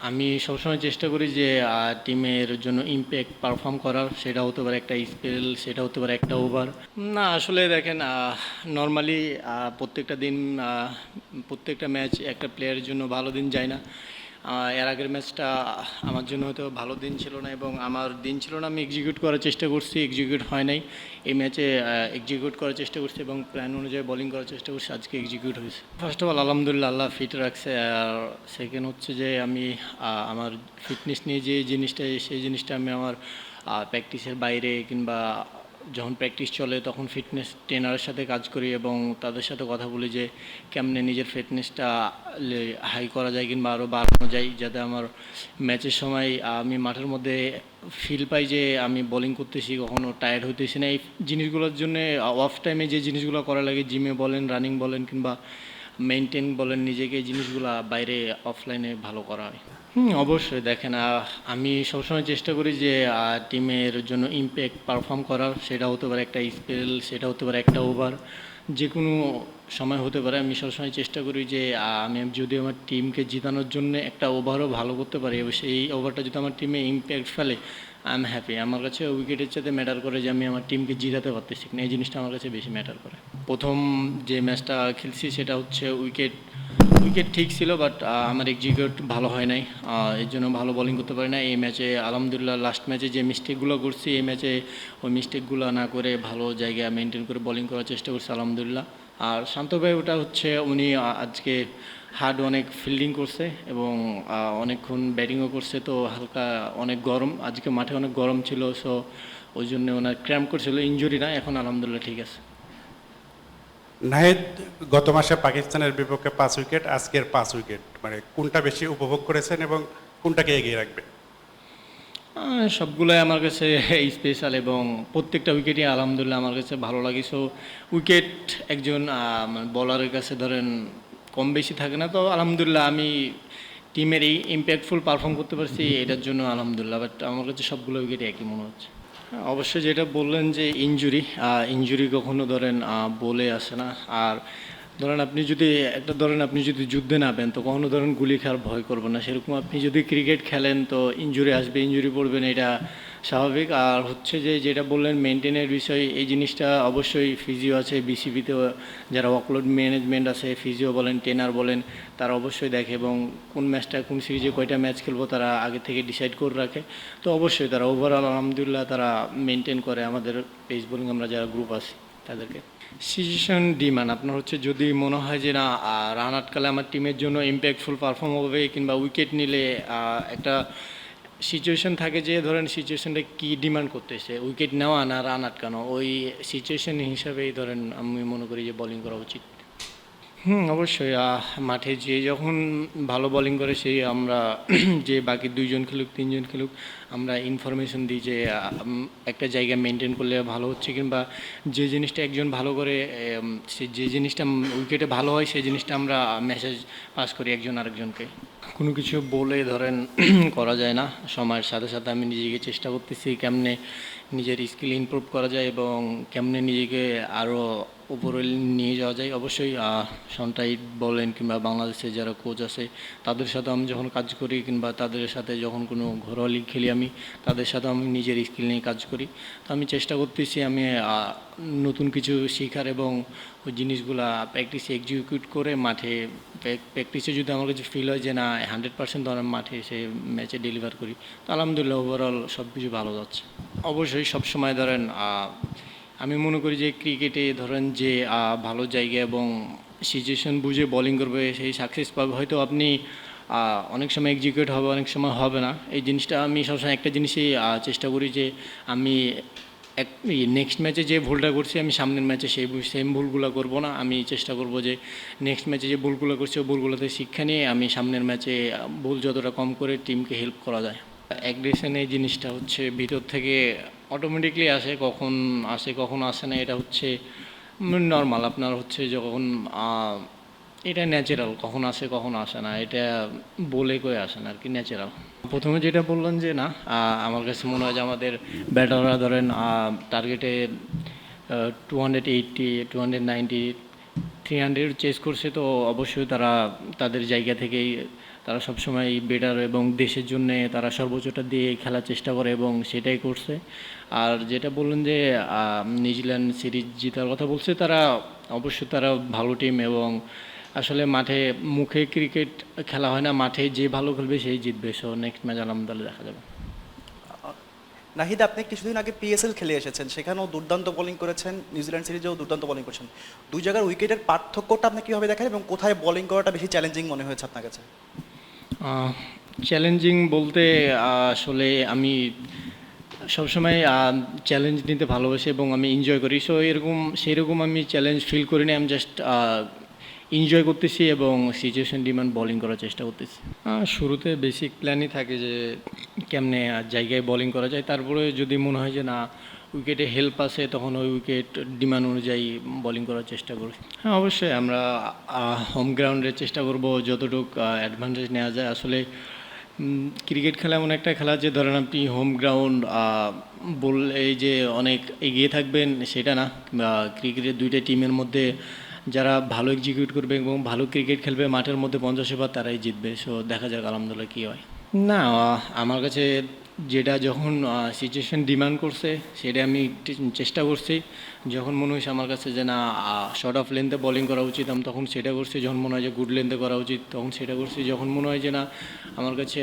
আমি সবসময় চেষ্টা করি যে টিমের জন্য ইমপ্যাক্ট পারফর্ম করার। সেটা হতে পারে একটা স্পেল, সেটা হতে পারে একটা ওভার। না আসলে দেখেন, নর্মালি প্রত্যেকটা দিন, প্রত্যেকটা ম্যাচ একটা প্লেয়ারের জন্য ভালো দিন যায় না। এর আগের ম্যাচটা আমার জন্য হয়তো ভালো দিন ছিল না, এবং আমার দিন ছিল না, আমি এক্সিকিউট করার চেষ্টা করছি, এক্সিকিউট হয় নাই। এই ম্যাচে এক্সিকিউট করার চেষ্টা করছি এবং প্ল্যান অনুযায়ী বোলিং করার চেষ্টা করছি, আজকে এক্সিকিউট হয়েছে। ফার্স্ট অফ অল আলহামদুলিল্লাহ, আল্লাহ ফিট রাখছে। আর সেকেন্ড হচ্ছে যে আমি আমার ফিটনেস নিয়ে যে জিনিসটা, সেই জিনিসটা আমি আমার প্র্যাকটিসের বাইরে কিংবা যখন প্র্যাকটিস চলে তখন ফিটনেস ট্রেনারের সাথে কাজ করি এবং তাদের সাথে কথা বলি যে কেমনে নিজের ফিটনেসটা হাই করা যায় কিংবা আরও বাড়ানো যায়, যাতে আমার ম্যাচের সময় আমি মাঠের মধ্যে ফিল পাই যে আমি বোলিং করতেছি, কখনো টায়ার্ড হইতেছি না। এই জিনিসগুলোর জন্য অফ টাইমে যে জিনিসগুলো করা লাগে, জিমে বলেন, রানিং বলেন কিংবা মেনটেন বলেন নিজেকে, এই জিনিসগুলো বাইরে অফলাইনে ভালো করা হয়। অবশ্যই দেখেন, আমি সবসময় চেষ্টা করি যে টিমের জন্য ইমপ্যাক্ট পারফর্ম করার। সেটা হতে পারে একটা স্পেল, সেটা হতে পারে একটা ওভার, যে কোনো সময় হতে পারে। আমি সবসময় চেষ্টা করি যে আমি যদি আমার টিমকে জিতানোর জন্য একটা ওভারও ভালো করতে পারি এবং সেই ওভারটা যদি আমার টিমে ইমপ্যাক্ট ফেলে, আই এম হ্যাপি। আমার কাছে উইকেটের সাথে ম্যাটার করে যে আমি আমার টিমকে জিতাতে পারতেছি কিনা, এই জিনিসটা আমার কাছে বেশি ম্যাটার করে। প্রথম যে ম্যাচটা খেলছি সেটা হচ্ছে উইকেট উইকেট ঠিক ছিল, বাট আমার এক্সিকিউট ভালো হয় নাই, এর জন্য ভালো বোলিং করতে পারি না। এই ম্যাচে আলহামদুলিল্লাহ লাস্ট ম্যাচে যে মিস্টেকগুলো করছি, এই ম্যাচে ওই মিস্টেকগুলো না করে ভালো জায়গায় মেনটেন করে বোলিং করার চেষ্টা করছি আলহামদুলিল্লাহ। আর শান্ত ভাই, ওটা হচ্ছে উনি আজকে হার্ড অনেক ফিল্ডিং করছে এবং অনেকক্ষণ ব্যাটিংও করছে, তো হালকা অনেক গরম, আজকে মাঠে অনেক গরম ছিল, সো ওই জন্য ওনার ক্র্যাম্প করছিল, ইনজুরি না, এখন আলহামদুলিল্লাহ ঠিক আছে। নাহিদ, গত মাসে পাকিস্তানের বিপক্ষে 5 উইকেট, আজকের 5 উইকেট, মানে কোনটা বেশি উপভোগ করেছেন এবং কোনটাকে এগিয়ে রাখবেন? সবগুলোই আমার কাছে স্পেশাল এবং প্রত্যেকটা উইকেটই আলহামদুলিল্লাহ আমার কাছে ভালো লাগে। সো উইকেট একজন বলারের কাছে ধরেন কম বেশি থাকে না, তো আলহামদুলিল্লাহ আমি টিমের এই ইম্প্যাক্টফুল পারফর্ম করতে পারছি, এটার জন্য আলহামদুলিল্লাহ। বাট আমার কাছে সবগুলো উইকেটই একই মনে হচ্ছে। হ্যাঁ, অবশ্যই যেটা বললেন যে ইনজুরি, ইনজুরি কখনো ধরেন বলে আসে না। আর ধরেন আপনি যদি ধরেন আপনি যদি যুদ্ধে নামেন, তো কখনো ধরেন গুলি খাওয়ার ভয় করবেন না, সেরকম আপনি যদি ক্রিকেট খেলেন তো ইনজুরি আসবে, ইনজুরি পড়বেন, এটা স্বাভাবিক। আর হচ্ছে যে যেটা বললেন মেনটেনের বিষয়, এই জিনিসটা অবশ্যই ফিজিও আছে বিসিবিতে, যারা ওয়ার্কলোড ম্যানেজমেন্ট আছে, ফিজিও বলেন, ট্রেনার বলেন, তারা অবশ্যই দেখে এবং কোন ম্যাচটা কোন সিরিজে কয়টা ম্যাচ খেলবো তারা আগে থেকে ডিসাইড করে রাখে। তো অবশ্যই তারা ওভারঅল আলহামদুলিল্লাহ তারা মেনটেন করে আমাদের পেস বোলিং আমরা যারা গ্রুপ আছি তাদেরকে। সিচুয়েশন ডিমান্ড আপনার হচ্ছে, যদি মনে হয় যে না রান আটকালে আমার টিমের জন্য ইম্প্যাক্টফুল পারফর্ম হবে কিংবা উইকেট নিলে একটা সিচুয়েশন থাকে যে ধরেন সিচুয়েশনটা কি ডিমান্ড করতেছে, উইকেট নেওয়া না রান আটকানো, ওই সিচুয়েশন হিসাবেই ধরেন আমি মনে করি যে বোলিং করা উচিত। অবশ্যই মাঠে যে যখন ভালো বোলিং করে সেই আমরা যে বাকি দুইজন খেলুক তিনজন খেলুক, আমরা ইনফরমেশন দিই যে একটা জায়গা মেনটেন করলে ভালো হচ্ছে, কিংবা যে জিনিসটা একজন ভালো করে সে যে জিনিসটা উইকেটে ভালো হয় সেই জিনিসটা আমরা মেসেজ পাস করি একজন আরেকজনকে। কোনো কিছু বলে ধরেন করা যায় না, সময়ের সাথে সাথে আমি নিজেকে চেষ্টা করতেছি কেমনে নিজের স্কিল ইমপ্রুভ করা যায় এবং কেমনে নিজেকে আরও উপরে নিয়ে যাওয়া যায়। অবশ্যই সন্টাইট বলেন কিংবা বাংলাদেশে যারা কোচ আছে তাদের সাথে আমি যখন কাজ করি কিংবা তাদের সাথে যখন কোনো ঘরোয়া লিগ খেলি, আমি তাদের সাথে আমি নিজের স্কিল নিয়ে কাজ করি। তো আমি চেষ্টা করতেছি আমি নতুন কিছু শেখার এবং ওই জিনিসগুলা প্র্যাকটিসে এক্সিকিউট করে মাঠে প্র্যাকটিসে যদি আমার কাছে ফিল হয় যে না 100% ধরেন মাঠে এসে ম্যাচে ডেলিভার করি, তো আলহামদুলিল্লাহ ওভারঅল সব কিছু ভালো যাচ্ছে। অবশ্যই সবসময় ধরেন আমি মনে করি যে ক্রিকেটে ধরেন যে ভালো জায়গা এবং সিচুয়েশন বুঝে বোলিং করবে সেই সাকসেস পাবে। হয়তো আপনি অনেক সময় এক্সিকিউট হবে, অনেক সময় হবে না। এই জিনিসটা আমি সবসময় একটা জিনিসই চেষ্টা করি যে আমি নেক্সট ম্যাচে যে ভুলটা করছি আমি সামনের ম্যাচে সেই সেম ভুলগুলো করব না। আমি চেষ্টা করব যে নেক্সট ম্যাচে যে ভুলগুলো করছি ওই ভুলগুলোতে শিক্ষা নিয়ে আমি সামনের ম্যাচে ভুল যতটা কম করে টিমকে হেল্প করা যায়। অ্যাগ্রেশন এই জিনিসটা হচ্ছে ভিতর থেকে অটোমেটিকলি আসে কখন আসে না, এটা হচ্ছে নর্মাল। আপনার হচ্ছে যখন এটা ন্যাচারাল, কখন আসে কখন আসে না, এটা বলে কয়ে আসে না আর কি, ন্যাচারাল। প্রথমে যেটা বললেন যে না আমার কাছে মনে হয় যে আমাদের ব্যাটাররা ধরেন টার্গেটে 280, 290, 300 চেস করছে, তো অবশ্যই তারা তাদের জায়গা থেকেই তারা সবসময় বেটার এবং দেশের জন্য তারা সর্বোচ্চটা দিয়ে খেলার চেষ্টা করে এবং সেটাই করছে। আর যেটা বললেন যে নিউজিল্যান্ড সিরিজ জেতার কথা বলছে, তারা অবশ্যই তারা ভালো টিম এবং আসলে মাঠে মুখে ক্রিকেট খেলা হয় না, মাঠে যে ভালো খেলবে সেই জিতবে। সো নেক্সট ম্যাচ আলহামদুলিল্লাহ দেখা যাবে। নাহিদ, আপনি কিছুদিন আগে পিএসএল খেলে এসেছেন, সেখানেও দুর্দান্ত বোলিং করেছেন, নিউজিল্যান্ড সিরিজেও দুর্দান্ত বোলিং করেছেন। দুই জায়গার উইকেটের পার্থক্যটা আপনি কীভাবে দেখেন এবং কোথায় বোলিং করাটা বেশি চ্যালেঞ্জিং মনে হয়েছে আপনার কাছে? চ্যালেঞ্জিং বলতে আসলে আমি সবসময় চ্যালেঞ্জ নিতে ভালোবাসি এবং আমি এনজয় করি। সো সেরকম আমি চ্যালেঞ্জ ফিল করিনি, আমি জাস্ট এনজয় করতেছি এবং সিচুয়েশন ডিমান্ড বোলিং করার চেষ্টা করতেছি। শুরুতে বেসিক প্ল্যানই থাকে যে কেমনে জায়গায় বোলিং করা যায়, তারপরে যদি মনে হয় যে না উইকেটে হেল্প আছে তখন ওই উইকেট ডিমান্ড অনুযায়ী বোলিং করার চেষ্টা করি। হ্যাঁ, অবশ্যই আমরা হোম গ্রাউন্ডের চেষ্টা করব যতটুকু অ্যাডভান্টেজ নেওয়া যায়। আসলে ক্রিকেট খেলা এমন একটা খেলা যে ধরেন আপনি হোম গ্রাউন্ড বললে যে অনেক এগিয়ে থাকবেন সেটা না। ক্রিকেটের দুইটা টিমের মধ্যে যারা ভালো এক্সিকিউট করবে এবং ভালো ক্রিকেট খেলবে মাঠের মধ্যে 50 ওভার তারাই জিতবে। সো দেখা যাক আলহামদুলিল্লাহ কী হয়। না, আমার কাছে যেটা যখন সিচুয়েশন ডিমান্ড করছে সেটা আমি চেষ্টা করছি। যখন মনে হয়েছে আমার কাছে যে না শর্ট অফ লেন্থে বোলিং করা উচিত আমি তখন সেটা করছি। যখন মনে হয় যে গুড লেন্থে করা উচিত তখন সেটা করছি। যখন মনে হয় যে না আমার কাছে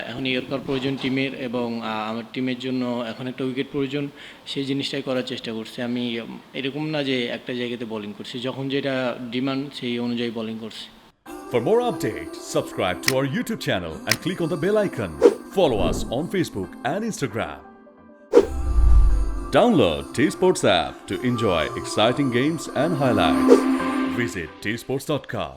এখন ইয়র্কার প্রয়োজন টিমের এবং আমার টিমের জন্য এখন একটা উইকেট প্রয়োজন, সেই জিনিসটাই করার চেষ্টা করছি। আমি এরকম না যে একটা জায়গাতে বোলিং করছি, যখন যেটা ডিমান্ড সেই অনুযায়ী বোলিং করছি। For more updates, subscribe to our YouTube channel and click on the bell icon. Follow us on Facebook and Instagram. Download T-Sports app to enjoy exciting games and highlights. Visit tsports.com.